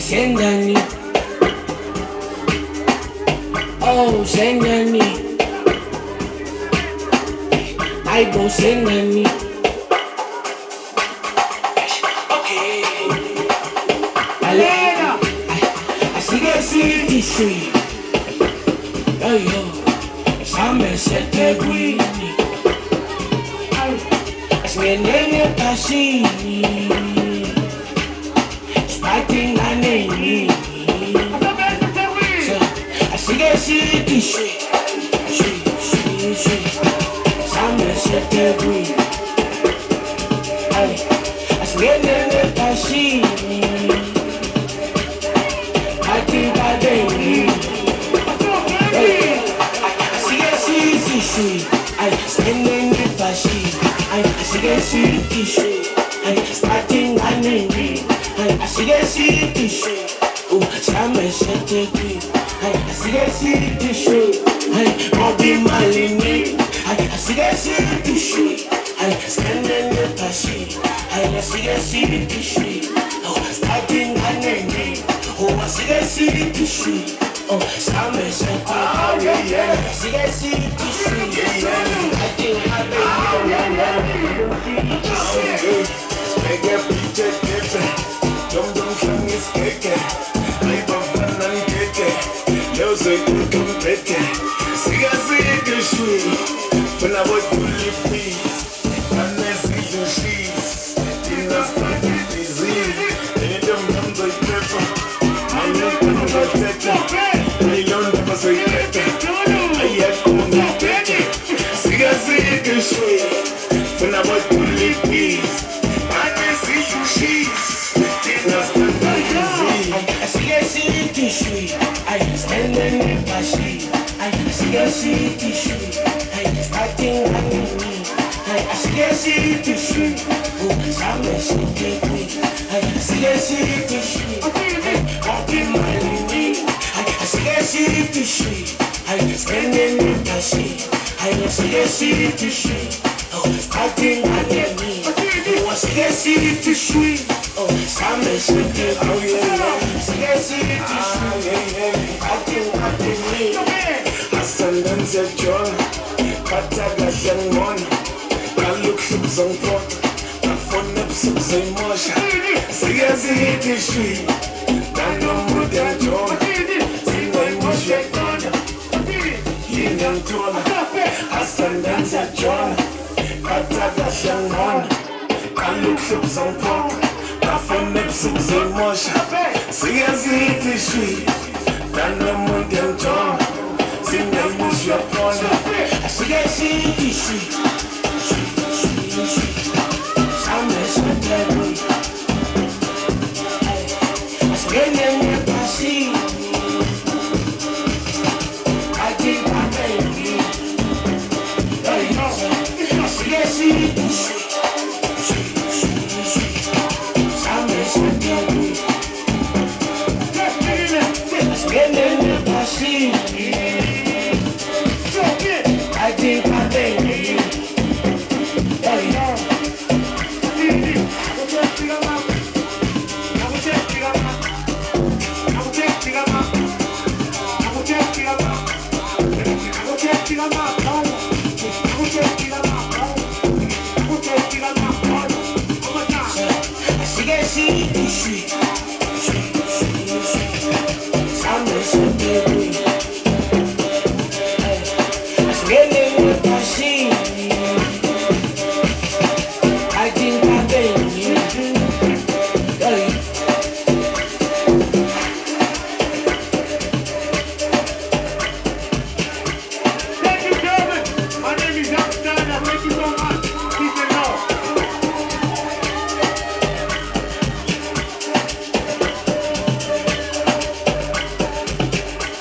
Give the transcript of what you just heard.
Sendani, oh sendani, I go sendani. Okay, I see the city street. Oh yo, some set the green. I see the name Pashini. Fighting my name. So I see the city street. Some set the green. I see the name Pashini. Fighting my name. I see the city street. I stand in the Pashini. I see the city street. I starting my name. I see the city street. Oh, some set the green. I see the city street. Bobby Malini. I see the city street. I stand in the Pashi. I see the city street. Oh, starting my name. Oh, I see the city street. Oh, some set the green. I see the city street. I think Mega picture different. Dum dum song is keke. Life of fun and keke. Yo soy un compete. Siga siga shui. When I was to live peace. And I see you she's. In a starting disease. And dum dum soy pepper. I'm not gonna get better. I don't ever say better. I have gonna better. Siga siga shui. When I was to live peace. I see a city street. I stand in the Pashi. I see a city street. I starting on me. I see a city street. Oh, some city street. I see a city street. Walking my lane. I see a city street. I stand in the Pashi. I see a city street. Oh, starting on me. I see a city street. Oh, some city street. See a city street. I think me. Ascendant said John, Kataga young one, Kaluk ships on port, a phone up subs in motion. See a city street, Dano Mudan John, see my motion. Yin Tona, Ascendant said John, Kataga young one, Kaluk ships on port, a phone up subs in motion. See a city street, Dano Mudan John. I see a city street. Some set the green. I stand in the Pashi. I think my baby. I see a city street. Some set the green. I stand in the Pashi. I think my baby. I see a city street.